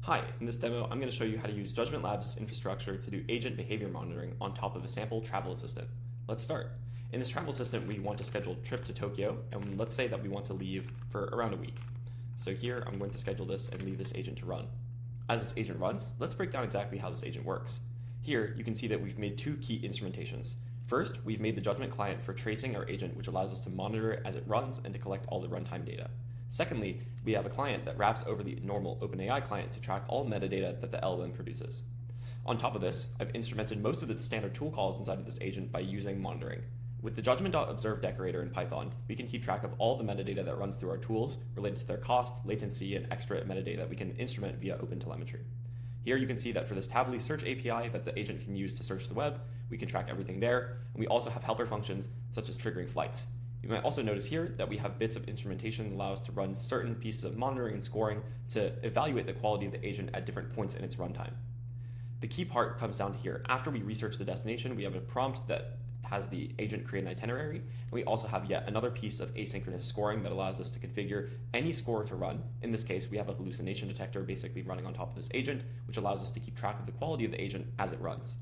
Hi, in this demo, I'm going to show you how to use Judgment Labs' infrastructure to do agent behavior monitoring on top of a sample travel assistant. Let's start. In this travel assistant, we want to schedule a trip to Tokyo, and let's say that we want to leave for around a week. So here, I'm going to schedule this and leave this agent to run. As this agent runs, let's break down exactly how this agent works. Here, you can see that we've made two key instrumentations. First, we've made the Judgment client for tracing our agent, which allows us to monitor it as it runs and to collect all the runtime data. Secondly, we have a client that wraps over the normal OpenAI client to track all metadata that the LLM produces. On top of this, I've instrumented most of the standard tool calls inside of this agent by using monitoring. With the judgment.observe decorator in Python, we can keep track of all the metadata that runs through our tools related to their cost, latency, and extra metadata that we can instrument via OpenTelemetry. Here you can see that for this Tavily search API that the agent can use to search the web, we can track everything there, and we also have helper functions such as triggering flights. You might also notice here that we have bits of instrumentation that allow us to run certain pieces of monitoring and scoring to evaluate the quality of the agent at different points in its runtime. The key part comes down to here. After we research the destination, we have a prompt that has the agent create an itinerary, and we also have yet another piece of asynchronous scoring that allows us to configure any score to run. In this case, we have a hallucination detector basically running on top of this agent, which allows us to keep track of the quality of the agent as it runs.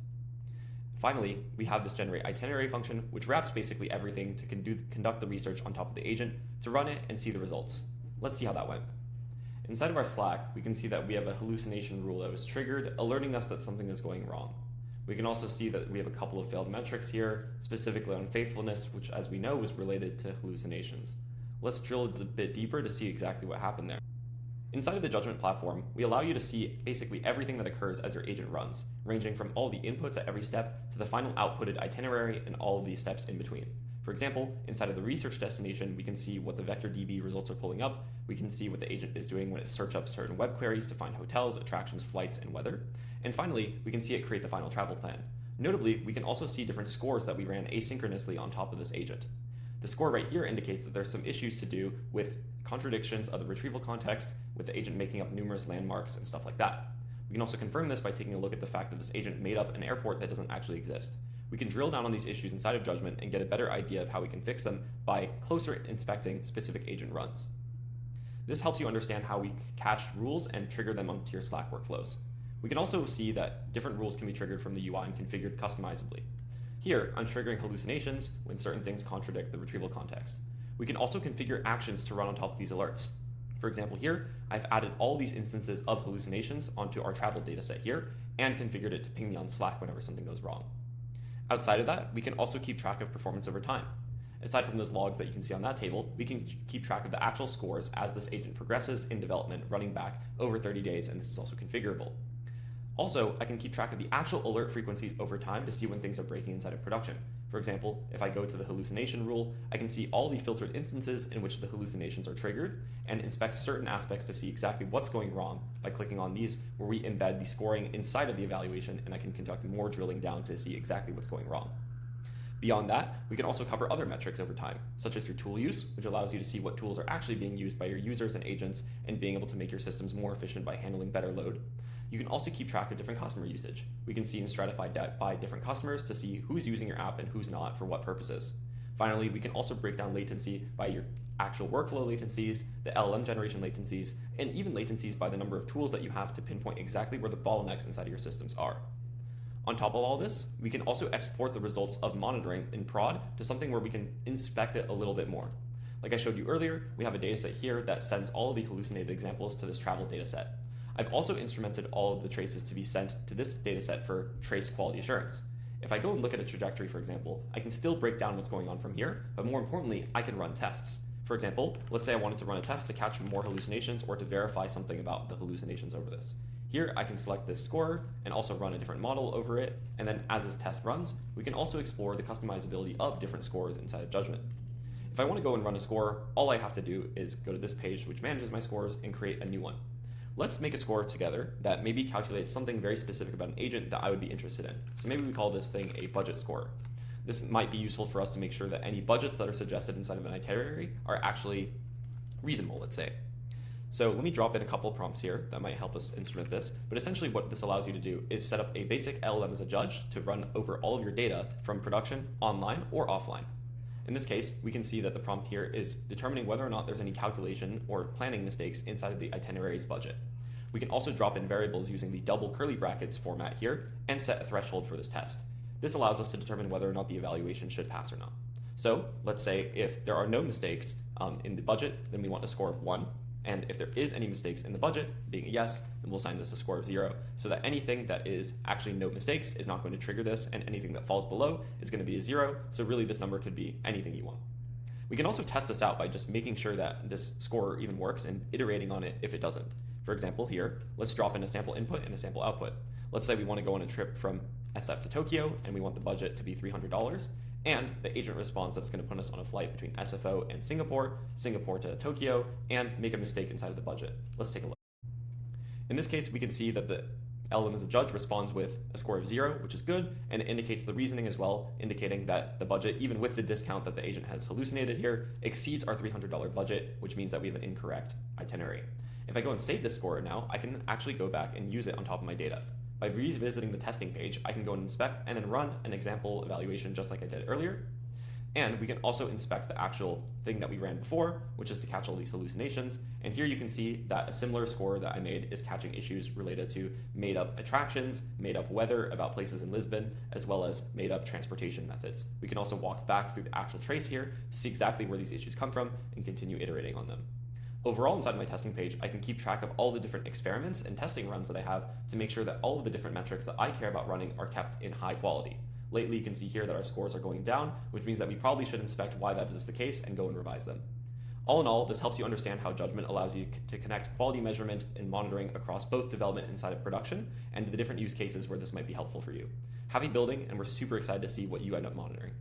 Finally, we have this generate itinerary function, which wraps basically everything to conduct the research on top of the agent, to run it and see the results. Let's see how that went. Inside of our Slack, we can see that we have a hallucination rule that was triggered, alerting us that something is going wrong. We can also see that we have a couple of failed metrics here, specifically on faithfulness, which as we know was related to hallucinations. Let's drill a bit deeper to see exactly what happened there. Inside of the Judgment platform, we allow you to see basically everything that occurs as your agent runs, ranging from all the inputs at every step to the final outputted itinerary and all of these steps in between. For example, inside of the research destination, we can see what the VectorDB results are pulling up. We can see what the agent is doing when it searches up certain web queries to find hotels, attractions, flights, and weather. And finally, we can see it create the final travel plan. Notably, we can also see different scores that we ran asynchronously on top of this agent. The score right here indicates that there's some issues to do with contradictions of the retrieval context, with the agent making up numerous landmarks and stuff like that. We can also confirm this by taking a look at the fact that this agent made up an airport that doesn't actually exist. We can drill down on these issues inside of Judgment and get a better idea of how we can fix them by closer inspecting specific agent runs. This helps you understand how we catch rules and trigger them onto your Slack workflows. We can also see that different rules can be triggered from the UI and configured customizably. Here, I'm triggering hallucinations when certain things contradict the retrieval context. We can also configure actions to run on top of these alerts. For example, here, I've added all these instances of hallucinations onto our travel dataset here and configured it to ping me on Slack whenever something goes wrong. Outside of that, we can also keep track of performance over time. Aside from those logs that you can see on that table, we can keep track of the actual scores as this agent progresses in development, running back over 30 days, and this is also configurable. Also, I can keep track of the actual alert frequencies over time to see when things are breaking inside of production. For example, if I go to the hallucination rule, I can see all the filtered instances in which the hallucinations are triggered and inspect certain aspects to see exactly what's going wrong by clicking on these, where we embed the scoring inside of the evaluation, and I can conduct more drilling down to see exactly what's going wrong. Beyond that, we can also cover other metrics over time, such as your tool use, which allows you to see what tools are actually being used by your users and agents and being able to make your systems more efficient by handling better load. You can also keep track of different customer usage. We can see and stratify that by different customers to see who's using your app and who's not for what purposes. Finally, we can also break down latency by your actual workflow latencies, the LLM generation latencies, and even latencies by the number of tools that you have to pinpoint exactly where the bottlenecks inside of your systems are. On top of all this, we can also export the results of monitoring in prod to something where we can inspect it a little bit more. Like I showed you earlier, we have a dataset here that sends all of the hallucinated examples to this travel dataset. I've also instrumented all of the traces to be sent to this dataset for trace quality assurance. If I go and look at a trajectory, for example, I can still break down what's going on from here, but more importantly, I can run tests. For example, let's say I wanted to run a test to catch more hallucinations or to verify something about the hallucinations over this. Here, I can select this score and also run a different model over it, and then as this test runs, we can also explore the customizability of different scores inside of Judgment. If I want to go and run a score, all I have to do is go to this page which manages my scores and create a new one. Let's make a score together that maybe calculates something very specific about an agent that I would be interested in. So maybe we call this thing a budget score. This might be useful for us to make sure that any budgets that are suggested inside of an itinerary are actually reasonable, let's say. So let me drop in a couple of prompts here that might help us instrument this, but essentially what this allows you to do is set up a basic LLM as a judge to run over all of your data from production, online, or offline. In this case, we can see that the prompt here is determining whether or not there's any calculation or planning mistakes inside of the itinerary's budget. We can also drop in variables using the double curly brackets format here and set a threshold for this test. This allows us to determine whether or not the evaluation should pass or not. So let's say if there are no mistakes in the budget, then we want a score of 1. And if there is any mistakes in the budget, being a yes, then we'll assign this a score of 0, so that anything that is actually no mistakes is not going to trigger this, and anything that falls below is going to be a 0, so really this number could be anything you want. We can also test this out by just making sure that this score even works and iterating on it if it doesn't. For example, here, let's drop in a sample input and a sample output. Let's say we want to go on a trip from SF to Tokyo, and we want the budget to be $300, and the agent responds that it's going to put us on a flight between SFO and Singapore, Singapore to Tokyo, and make a mistake inside of the budget. Let's take a look. In this case, we can see that the LM as a judge responds with a score of 0, which is good, and it indicates the reasoning as well, indicating that the budget, even with the discount that the agent has hallucinated here, exceeds our $300 budget, which means that we have an incorrect itinerary. If I go and save this score now, I can actually go back and use it on top of my data. By revisiting the testing page, I can go and inspect and then run an example evaluation just like I did earlier. And we can also inspect the actual thing that we ran before, which is to catch all these hallucinations. And here you can see that a similar score that I made is catching issues related to made-up attractions, made-up weather about places in Lisbon, as well as made-up transportation methods. We can also walk back through the actual trace here to see exactly where these issues come from and continue iterating on them. Overall, inside my testing page, I can keep track of all the different experiments and testing runs that I have to make sure that all of the different metrics that I care about running are kept in high quality. Lately, you can see here that our scores are going down, which means that we probably should inspect why that is the case and go and revise them. All in all, this helps you understand how judgment allows you to connect quality measurement and monitoring across both development inside of production and the different use cases where this might be helpful for you. Happy building, and we're super excited to see what you end up monitoring.